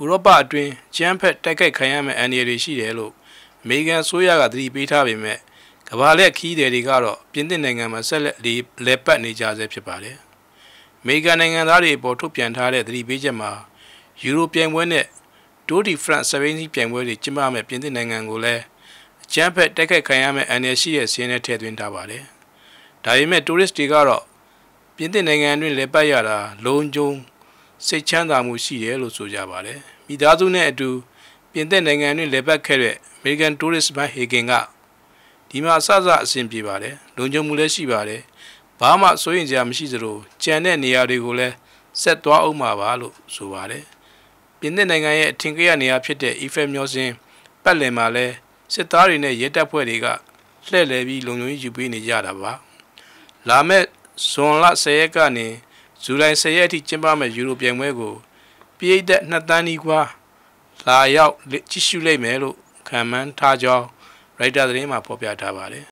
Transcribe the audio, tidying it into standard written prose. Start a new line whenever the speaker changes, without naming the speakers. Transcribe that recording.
ဥရောပအတွင်းကျန်းဖက်တိုက်ခိုက်ခံရမယ့်အန္တရာယ်တွေရှိတယ်လို့အမေရိကန်ဆိုရကသတိပေးထားပေမဲ့ကမ္ဘာလက်ခီးသည်တွေကတော့ပြင်သစ်နိုင်ငံမှာဆက်လက်လဲပတ်နေကြဆဲဖြစ်ပါတယ်။အမေရိကန်နိုင်ငံသားတွေပေါ်ထုတ်ပြန်ထားတဲ့သတိပေးချက်မှာယူရိုပြိုင်ပွဲနဲ့တိုးဒီဖရန့်စပိန်စီပြိုင်ပွဲတွေကျင်းပမယ့်ပြင်သစ်နိုင်ငံကိုလည်းအကျန်းဖက်တိုက်ခိုက်ခံရမယ့်အန္တရာယ်ရှိတဲ့စီးရင်နဲ့ထည့်သွင်းထားပါတယ်။ဒါပေမဲ့တိုးရစ်တွေကတော့ပြင်သစ်နိုင်ငံအတွင်းလဲပတ်ရတာလုံခြုံစိတ်ချမ်းသာမှုရှိတယ်လို့ဆိုကြပါတယ်။မိသားစုနဲ့အတူပြင်သစ်နိုင်ငံတွင်လဲပတ်ခဲ့တဲ့အမေရိကန်တိုးရစ်မန်ဟေဂင်ကဒီမှာအဆအဆင်ပြေပါတယ်လုံခြုံမှုလည်းရှိပါတယ်ဘာမှစိုးရင်စရာမရှိသလိုကြံတဲ့နေရာတွေကိုလည်းဆက်သွားအောင်မှာပါလို့ဆိုပါတယ်ပြင်သစ်နိုင်ငံရဲ့အထင်ကရနေရာဖြစ်တဲ့ Eiffel မျောစင်းပတ်လည်မှာလည်းစစ်သားတွေနဲ့ရဲတပ်ဖွဲ့တွေကလှည့်လည်ပြီးလုံခြုံရေးယူပေးနေကြတာပါလာမယ့်ဇွန်လ10ရက်ကနေဇူလိုင်10ရက်အထိကျင်းပမယ့်ယူရိုပြိုင်ပွဲကိုပြည်သက်2သန်းနီးပါးလာရောက်ကြည့်ရှုလိမ့်မယ်လို့ခံမှန်းထားကြောင်းရိုက်တာသတင်းမှာဖော်ပြထားပါတယ်